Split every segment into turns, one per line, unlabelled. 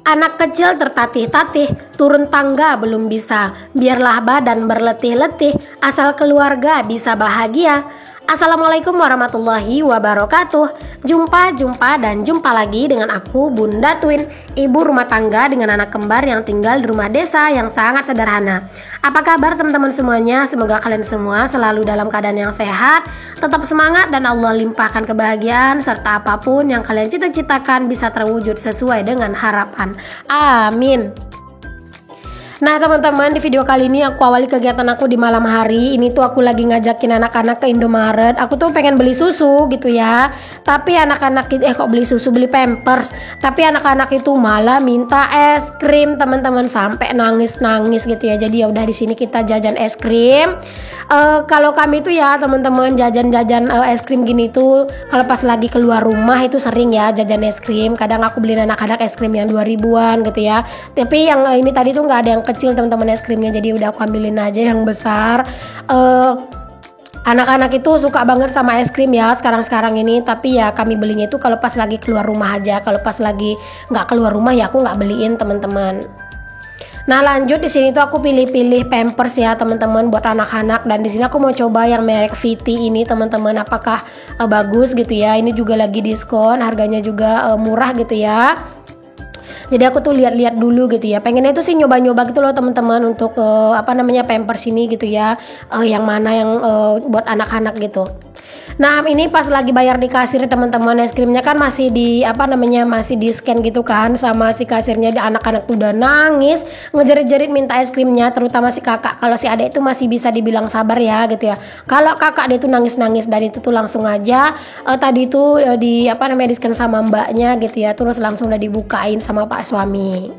Anak kecil tertatih-tatih, turun tangga belum bisa. Biarlah badan berletih-letih, asal keluarga bisa bahagia. Assalamualaikum warahmatullahi wabarakatuh. Jumpa lagi dengan aku, Bunda Twin, ibu rumah tangga dengan anak kembar yang tinggal di rumah desa yang sangat sederhana. Apa kabar teman-teman semuanya? Semoga kalian semua selalu dalam keadaan yang sehat, tetap semangat, dan Allah limpahkan kebahagiaan serta apapun yang kalian cita-citakan bisa terwujud sesuai dengan harapan. Amin. Nah teman-teman, di video kali ini aku awali kegiatan aku di malam hari. Ini tuh aku lagi ngajakin anak-anak ke Indomaret. Aku tuh pengen beli susu gitu ya. Tapi anak-anak itu beli susu, beli Pampers. Tapi anak-anak itu malah minta es krim teman-teman, sampai nangis-nangis gitu ya. Jadi ya udah, di sini kita jajan es krim. Kalau kami tuh ya teman-teman, jajan-jajan es krim gini tuh kalau pas lagi keluar rumah itu sering ya jajan es krim. Kadang aku beliin anak-anak es krim yang 2000-an gitu ya. Tapi yang ini tadi tuh nggak ada yang kecil teman-teman es krimnya, jadi udah aku ambilin aja yang besar. Anak-anak itu suka banget sama es krim ya sekarang ini, tapi ya kami belinya itu kalau pas lagi keluar rumah aja. Kalau pas lagi nggak keluar rumah ya aku nggak beliin teman-teman. Nah lanjut, di sini tuh aku pilih-pilih Pampers ya teman-teman buat anak-anak, dan di sini aku mau coba yang merek Viti ini teman-teman, apakah bagus gitu ya. Ini juga lagi diskon, harganya juga murah gitu ya. Jadi aku tuh lihat-lihat dulu gitu ya. Pengennya itu sih nyoba-nyoba gitu loh teman-teman untuk Pampers ini gitu ya. Yang mana yang buat anak-anak gitu. Nah ini pas lagi bayar di kasir teman-teman, es krimnya kan masih masih di scan gitu kan sama si kasirnya. Di anak-anak tuh udah nangis, ngejerit-jerit minta es krimnya, terutama si kakak. Kalau si adik itu masih bisa dibilang sabar ya gitu ya. Kalau kakak dia tuh nangis-nangis, dan itu tuh langsung aja tadi tuh di scan sama mbaknya gitu ya. Terus langsung udah dibukain sama pak suami.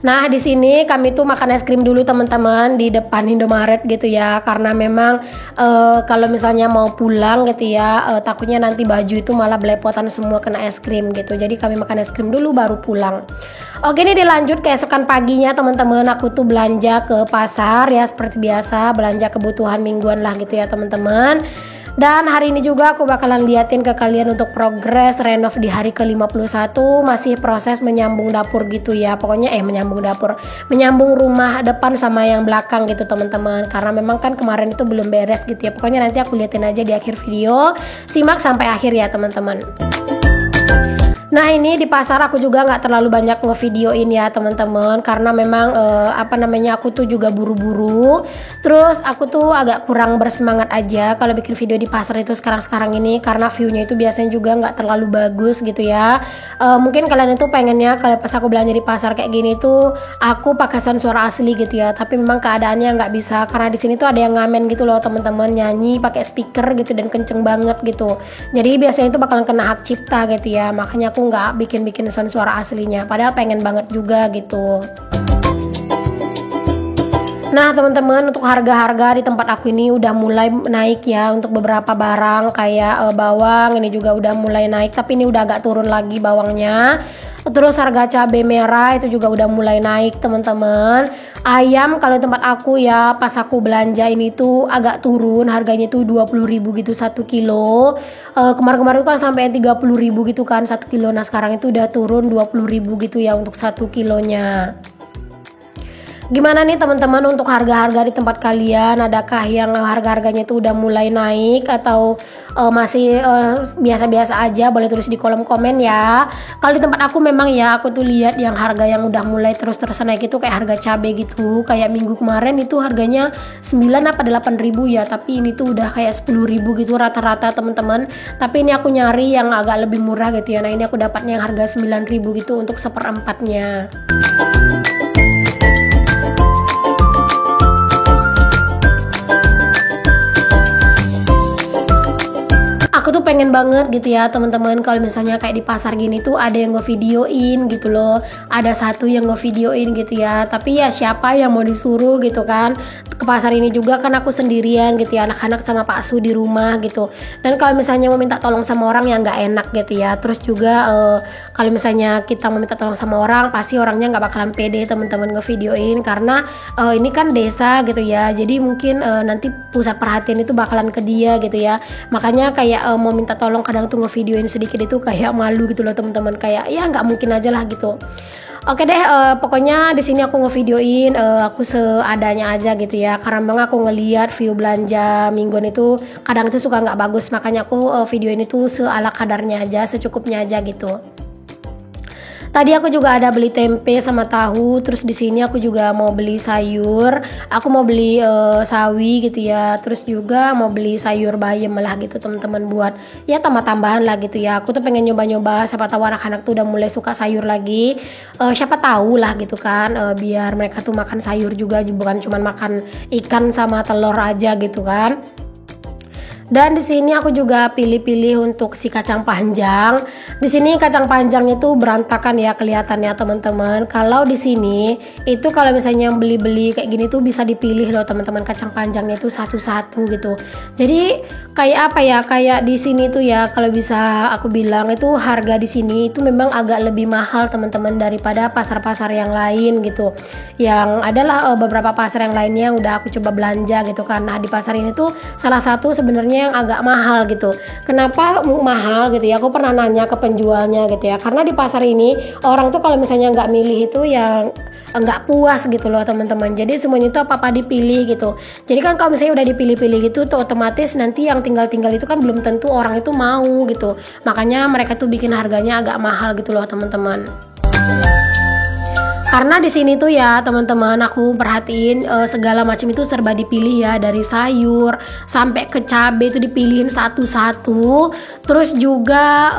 Nah di sini kami tuh makan es krim dulu teman-teman di depan Indomaret gitu ya, karena memang kalau misalnya mau pulang gitu ya, takutnya nanti baju itu malah belepotan semua kena es krim gitu. Jadi kami makan es krim dulu baru pulang. Oke, ini dilanjut keesokan paginya teman-teman, aku tuh belanja ke pasar ya, seperti biasa belanja kebutuhan mingguan lah gitu ya teman-teman. Dan hari ini juga aku bakalan liatin ke kalian untuk progres renov di hari ke-51. Masih proses menyambung dapur gitu ya. Pokoknya menyambung rumah depan sama yang belakang gitu teman-teman. Karena memang kan kemarin itu belum beres gitu ya. Pokoknya nanti aku liatin aja di akhir video. Simak sampai akhir ya teman-teman. Nah ini di pasar aku juga nggak terlalu banyak ngevideoin ya teman-teman, karena memang aku tuh juga buru-buru. Terus aku tuh agak kurang bersemangat aja kalau bikin video di pasar itu sekarang ini, karena viewnya itu biasanya juga nggak terlalu bagus gitu ya. Mungkin kalian itu pengennya kalau pas aku belanja di pasar kayak gini tuh aku pakai sound suara asli gitu ya, tapi memang keadaannya nggak bisa karena di sini tuh ada yang ngamen gitu loh teman-teman, nyanyi pakai speaker gitu dan kenceng banget gitu. Jadi biasanya itu bakalan kena hak cipta gitu ya, makanya aku nggak bikin sound suara aslinya, padahal pengen banget juga gitu. Nah teman-teman, untuk harga-harga di tempat aku ini udah mulai naik ya. Untuk beberapa barang kayak bawang ini juga udah mulai naik, tapi ini udah agak turun lagi bawangnya. Terus harga cabai merah itu juga udah mulai naik teman-teman. Ayam kalau tempat aku ya, pas aku belanja ini tuh agak turun, harganya tuh 20.000 gitu 1 kilo. Kemarin-kemarin itu kan sampai 30.000 gitu kan 1 kilo. Nah sekarang itu udah turun 20.000 gitu ya untuk 1 kilonya. Gimana nih teman-teman untuk harga-harga di tempat kalian? Adakah yang harga-harganya itu udah mulai naik atau masih biasa-biasa aja? Boleh tulis di kolom komen ya. Kalau di tempat aku memang ya, aku tuh lihat yang harga yang udah mulai terus-terusan naik itu kayak harga cabai gitu. Kayak minggu kemarin itu harganya 9 apa 8.000 ya, tapi ini tuh udah kayak 10.000 gitu rata-rata teman-teman. Tapi ini aku nyari yang agak lebih murah gitu ya. Nah ini aku dapatnya yang harga 9.000 gitu untuk seperempatnya. Aku tuh pengen banget gitu ya teman-teman, kalau misalnya kayak di pasar gini tuh ada yang ngevideoin gitu loh, ada satu yang ngevideoin gitu ya. Tapi ya siapa yang mau disuruh gitu kan. Ke pasar ini juga kan aku sendirian gitu ya, anak-anak sama Pak Su di rumah gitu. Dan kalau misalnya mau minta tolong sama orang ya nggak enak gitu ya. Terus juga kalau misalnya kita mau minta tolong sama orang, pasti orangnya nggak bakalan pede teman-teman ngevideoin, karena ini kan desa gitu ya. Jadi mungkin nanti pusat perhatian itu bakalan ke dia gitu ya. Makanya kayak kalau mau minta tolong kadang tuh ngevideoin sedikit itu kayak malu gitu loh teman-teman, kayak ya nggak mungkin aja lah gitu. Oke deh, pokoknya di sini aku ngevideoin aku seadanya aja gitu ya. Karena memang aku ngeliat view belanja mingguan itu kadang itu suka nggak bagus, makanya aku videoin itu seala kadarnya aja, secukupnya aja gitu. Tadi aku juga ada beli tempe sama tahu, terus di sini aku juga mau beli sayur. Aku mau beli sawi gitu ya, terus juga mau beli sayur bayam lah gitu teman-teman, buat ya tambah-tambahan lah gitu ya. Aku tuh pengen nyoba-nyoba, siapa tahu anak-anak tuh udah mulai suka sayur lagi. Siapa tahu lah gitu kan, biar mereka tuh makan sayur juga, bukan cuma makan ikan sama telur aja gitu kan. Dan di sini aku juga pilih-pilih untuk si kacang panjang. Di sini kacang panjang itu berantakan ya kelihatannya teman-teman. Kalau di sini itu kalau misalnya beli-beli kayak gini tuh bisa dipilih loh teman-teman, kacang panjangnya itu satu-satu gitu. Jadi kayak apa ya? Kayak di sini tuh ya, kalau bisa aku bilang itu harga di sini itu memang agak lebih mahal teman-teman daripada pasar-pasar yang lain gitu. Yang adalah beberapa pasar yang lainnya yang udah aku coba belanja gitu kan. Nah, di pasar ini tuh salah satu sebenarnya yang agak mahal gitu. Kenapa mahal gitu ya? Aku pernah nanya ke penjualnya gitu ya. Karena di pasar ini orang tuh kalau misalnya nggak milih itu yang nggak puas gitu loh teman-teman. Jadi semuanya itu apa-apa dipilih gitu. Jadi kan kalau misalnya udah dipilih-pilih gitu tuh otomatis nanti yang tinggal-tinggal itu kan belum tentu orang itu mau gitu. Makanya mereka tuh bikin harganya agak mahal gitu loh teman-teman. Karena di sini tuh ya teman-teman, aku perhatiin segala macam itu serba dipilih ya, dari sayur sampai ke cabai itu dipilihin satu-satu, terus juga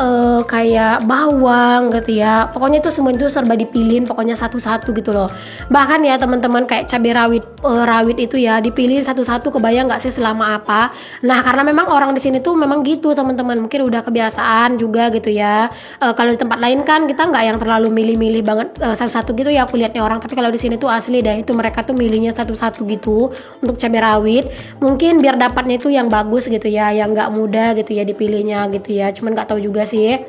kayak bawang gitu ya, pokoknya itu semua itu serba dipilihin pokoknya satu-satu gitu loh. Bahkan ya teman-teman kayak cabai rawit itu ya dipilihin satu-satu, kebayang nggak sih selama apa. Nah karena memang orang di sini tuh memang gitu teman-teman, mungkin udah kebiasaan juga gitu ya. Kalau di tempat lain kan kita nggak yang terlalu milih-milih banget satu-satu gitu ya aku lihatnya orang, tapi kalau di sini tuh asli dah, itu mereka tuh milihnya satu-satu gitu untuk cabai rawit, mungkin biar dapatnya itu yang bagus gitu ya, yang nggak mudah gitu ya dipilihnya gitu ya, cuman nggak tahu juga sih,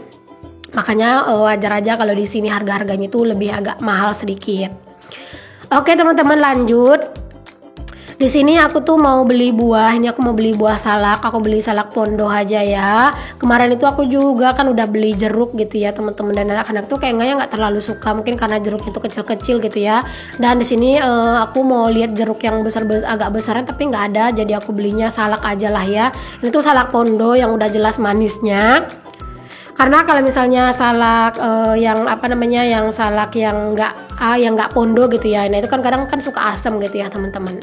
makanya wajar aja kalau di sini harga-harganya tuh lebih agak mahal sedikit. Oke teman-teman, lanjut. Di sini aku tuh mau beli buah. Ini aku mau beli buah salak. Aku beli salak pondo aja ya. Kemarin itu aku juga kan udah beli jeruk gitu ya teman-teman, dan anak-anak tuh kayaknya nggak terlalu suka, mungkin karena jeruknya tuh kecil-kecil gitu ya. Dan di sini aku mau lihat jeruk yang agak besaran tapi nggak ada, jadi aku belinya salak aja lah ya. Ini tuh salak pondo yang udah jelas manisnya. Karena kalau misalnya salak yang apa namanya, yang salak yang nggak pondo gitu ya, nah itu kan kadang kan suka asam gitu ya teman-teman.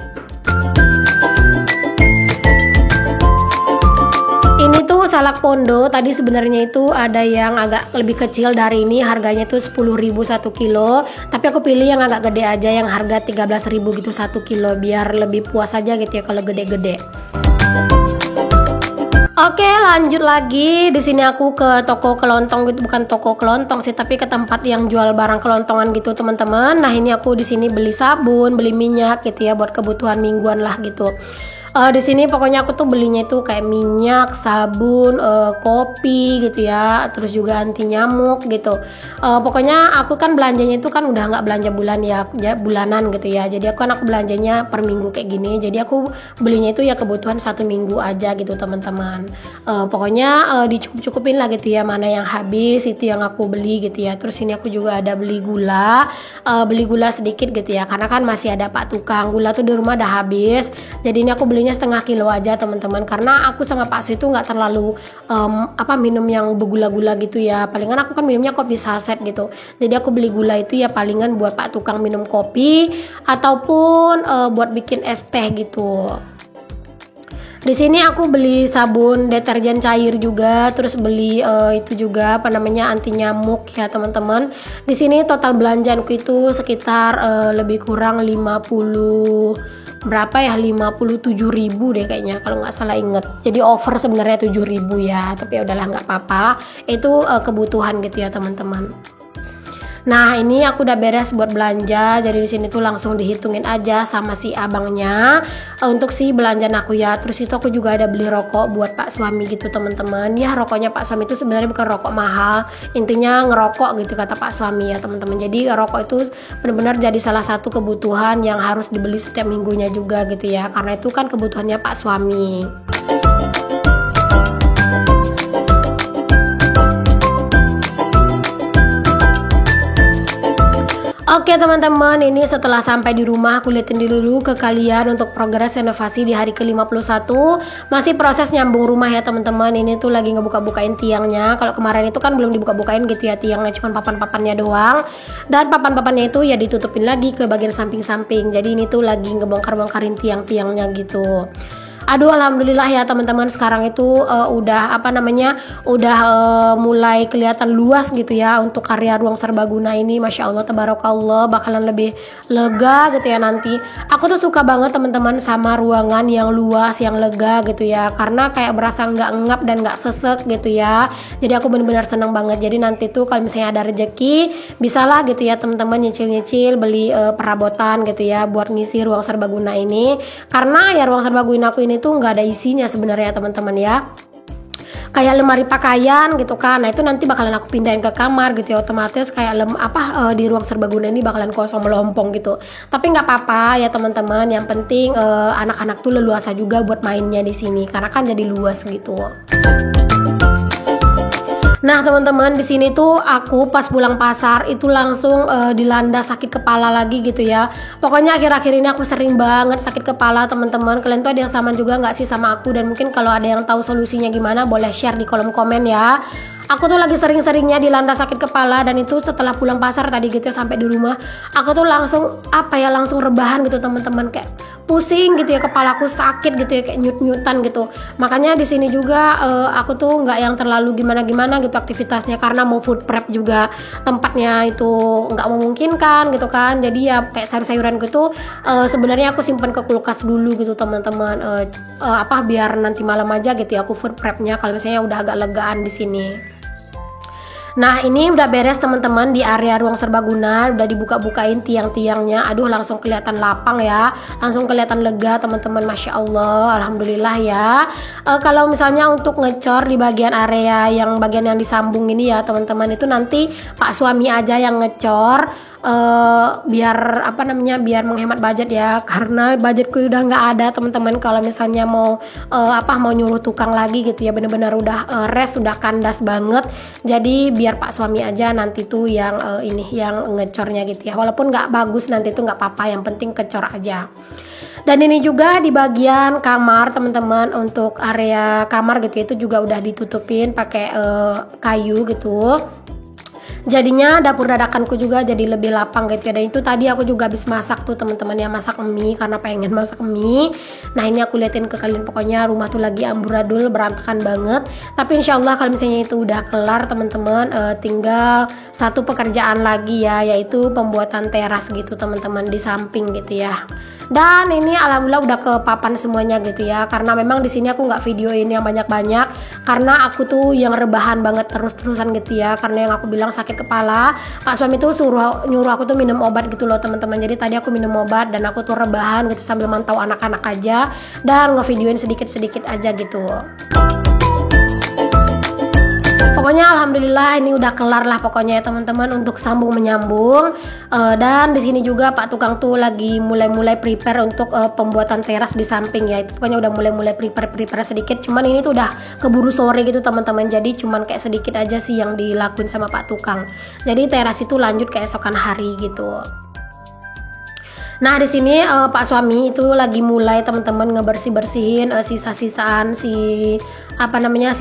Ini tuh salak pondo, tadi sebenarnya itu ada yang agak lebih kecil dari ini, harganya tuh 10.000 1 kilo, tapi aku pilih yang agak gede aja, yang harga 13.000 gitu 1 kilo, biar lebih puas aja gitu ya kalau gede-gede. Oke, lanjut lagi. Di sini aku ke toko kelontong gitu, bukan toko kelontong sih, tapi ke tempat yang jual barang kelontongan gitu teman-teman. Nah ini aku di sini beli sabun, beli minyak gitu ya buat kebutuhan mingguan lah gitu. Di sini pokoknya aku tuh belinya itu kayak minyak, sabun, kopi gitu ya, terus juga anti nyamuk gitu. Pokoknya aku kan belanjanya itu kan udah nggak belanja bulanan gitu ya. Jadi aku belanjanya per minggu kayak gini. Jadi aku belinya itu ya kebutuhan 1 minggu aja gitu teman-teman. Pokoknya dicukup-cukupin lah gitu ya, mana yang habis itu yang aku beli gitu ya. Terus ini aku juga ada beli gula sedikit gitu ya, karena kan masih ada pak tukang gula tuh di rumah udah habis. Jadi ini aku beli setengah kilo aja teman-teman, karena aku sama Pak Su itu nggak terlalu minum yang bergula-gula gitu ya. Palingan aku kan minumnya kopi saset gitu, jadi aku beli gula itu ya palingan buat Pak tukang minum kopi ataupun buat bikin es teh gitu. Di sini aku beli sabun deterjen cair juga, terus beli itu juga anti nyamuk ya teman-teman. Di sini total belanjaanku itu sekitar lebih kurang 57.000 deh kayaknya kalau nggak salah inget. Jadi over sebenarnya 7.000 ya, tapi ya udahlah nggak apa-apa. Itu kebutuhan gitu ya teman-teman. Nah ini aku udah beres buat belanja, jadi di sini tuh langsung dihitungin aja sama si abangnya untuk si belanjaan aku ya. Terus itu aku juga ada beli rokok buat Pak suami gitu teman-teman. Ya rokoknya Pak suami itu sebenarnya bukan rokok mahal, intinya ngerokok gitu kata Pak suami ya teman-teman. Jadi rokok itu benar-benar jadi salah satu kebutuhan yang harus dibeli setiap minggunya juga gitu ya, karena itu kan kebutuhannya Pak suami. Oke teman-teman, ini setelah sampai di rumah aku liatin dulu ke kalian untuk progres renovasi di hari ke-51. Masih proses nyambung rumah ya teman-teman. Ini tuh lagi ngebuka-bukain tiangnya. Kalau kemarin itu kan belum dibuka-bukain gitu ya, tiangnya cuma papan-papannya doang. Dan papan-papannya itu ya ditutupin lagi ke bagian samping-samping. Jadi ini tuh lagi ngebongkar-bongkarin tiang-tiangnya gitu. Aduh, alhamdulillah ya teman-teman, sekarang itu udah mulai kelihatan luas gitu ya untuk karya ruang serbaguna ini. Masya Allah, tabarakallah, bakalan lebih lega gitu ya nanti. Aku tuh suka banget teman-teman sama ruangan yang luas, yang lega gitu ya, karena kayak berasa nggak ngap dan nggak sesek gitu ya. Jadi aku benar-benar seneng banget. Jadi nanti tuh kalau misalnya ada rezeki, bisalah gitu ya teman-teman nyicil-nyicil beli perabotan gitu ya buat ngisi ruang serbaguna ini. Karena ya ruang serbaguna aku ini tuh nggak ada isinya sebenarnya teman-teman ya, kayak lemari pakaian gitu kan. Nah itu nanti bakalan aku pindahin ke kamar gitu ya, otomatis kayak di ruang serbaguna ini bakalan kosong melompong gitu. Tapi nggak apa-apa ya teman-teman, yang penting anak-anak tuh leluasa juga buat mainnya di sini karena kan jadi luas gitu. Nah teman-teman, di sini tuh aku pas pulang pasar itu langsung dilanda sakit kepala lagi gitu ya. Pokoknya akhir-akhir ini aku sering banget sakit kepala teman-teman. Kalian tuh ada yang sama juga nggak sih sama aku? Dan mungkin kalau ada yang tahu solusinya gimana, boleh share di kolom komen ya. Aku tuh lagi sering-seringnya dilanda sakit kepala, dan itu setelah pulang pasar tadi gitu ya, sampai di rumah aku tuh langsung langsung rebahan gitu teman-teman, kayak pusing gitu ya, kepalaku sakit gitu ya, kayak nyut-nyutan gitu. Makanya di sini juga aku tuh nggak yang terlalu gimana-gimana gitu aktivitasnya, karena mau food prep juga tempatnya itu nggak memungkinkan gitu kan. Jadi ya kayak sayur-sayuran gitu sebenarnya aku simpan ke kulkas dulu gitu teman-teman, biar nanti malam aja gitu ya aku food prepnya kalau misalnya udah agak legaan di sini. Nah ini udah beres teman-teman, di area ruang serbaguna udah dibuka-bukain tiang-tiangnya. Aduh, langsung kelihatan lapang ya, langsung kelihatan lega teman-teman. Masya Allah, alhamdulillah ya. Kalau misalnya untuk ngecor di bagian area yang bagian yang disambung ini ya teman-teman, itu nanti Pak suami aja yang ngecor. Biar biar menghemat budget ya, karena budgetku udah nggak ada teman-teman. Kalau misalnya mau mau nyuruh tukang lagi gitu ya, bener-bener udah udah kandas banget. Jadi biar Pak suami aja nanti tuh yang yang ngecornya gitu ya, walaupun nggak bagus nanti tuh nggak apa-apa, yang penting kecor aja. Dan ini juga di bagian kamar teman-teman, untuk area kamar gitu ya, itu juga udah ditutupin pakai kayu gitu. Jadinya dapur dadakanku juga jadi lebih lapang gitu ya. Dan itu tadi aku juga habis masak tuh teman-teman ya, masak mie karena pengen masak mie. Nah ini aku liatin ke kalian, pokoknya rumah tuh lagi amburadul, berantakan banget. Tapi insya Allah kalau misalnya itu udah kelar teman-teman, tinggal satu pekerjaan lagi ya, yaitu pembuatan teras gitu teman-teman di samping gitu ya. Dan ini alhamdulillah udah ke papan semuanya gitu ya, karena memang di sini aku nggak videoin yang banyak-banyak karena aku tuh yang rebahan banget terus-terusan gitu ya, karena yang aku bilang sakit kepala. Pak suami tuh nyuruh aku tuh minum obat gitu loh teman-teman. Jadi tadi aku minum obat dan aku tuh rebahan gitu sambil mantau anak-anak aja dan ngevideoin sedikit-sedikit aja gitu. Pokoknya alhamdulillah ini udah kelar lah pokoknya ya teman-teman untuk sambung menyambung. Dan di sini juga Pak tukang tuh lagi mulai prepare untuk pembuatan teras di samping ya. Itu pokoknya udah mulai prepare sedikit. Cuman ini tuh udah keburu sore gitu teman-teman. Jadi cuman kayak sedikit aja sih yang dilakuin sama Pak tukang. Jadi teras itu lanjut keesokan hari gitu. Nah di sini Pak suami itu lagi mulai teman-teman ngebersih-bersihin sisa-sisaan si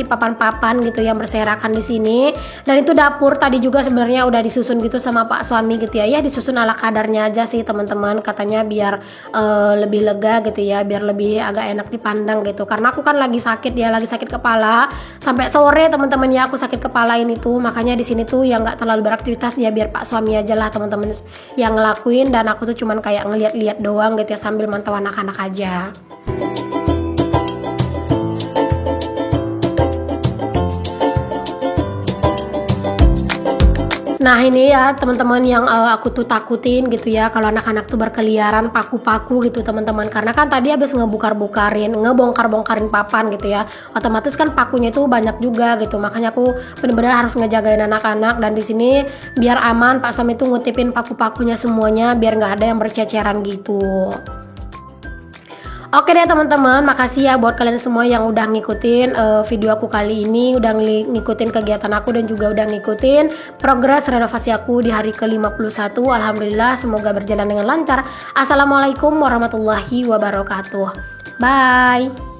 papan-papan gitu yang berserakan di sini. Dan itu dapur tadi juga sebenarnya udah disusun gitu sama Pak suami gitu ya. Ya disusun ala kadarnya aja sih teman-teman, katanya biar lebih lega gitu ya, biar lebih agak enak dipandang gitu. Karena aku kan lagi sakit ya, lagi sakit kepala sampai sore teman-teman ya, aku sakit kepala ini tuh. Makanya di sini tuh yang nggak terlalu beraktivitas ya, biar Pak suami aja lah teman-teman yang ngelakuin, dan aku tuh cuman kayak ngeliat-liat doang gitu ya sambil mantau anak-anak aja. Nah ini ya teman-teman yang aku tuh takutin gitu ya, kalau anak-anak tuh berkeliaran paku-paku gitu teman-teman. Karena kan tadi habis ngebongkar-bongkarin papan gitu ya, otomatis kan pakunya itu banyak juga gitu. Makanya aku bener-bener harus ngejagain anak-anak, dan di sini biar aman Pak suami tuh ngutipin paku-pakunya semuanya biar nggak ada yang berceceran gitu. Oke deh teman-teman, makasih ya buat kalian semua yang udah ngikutin video aku kali ini, udah ngikutin kegiatan aku dan juga udah ngikutin progres renovasi aku di hari ke-51. Alhamdulillah, semoga berjalan dengan lancar. Assalamualaikum warahmatullahi wabarakatuh. Bye.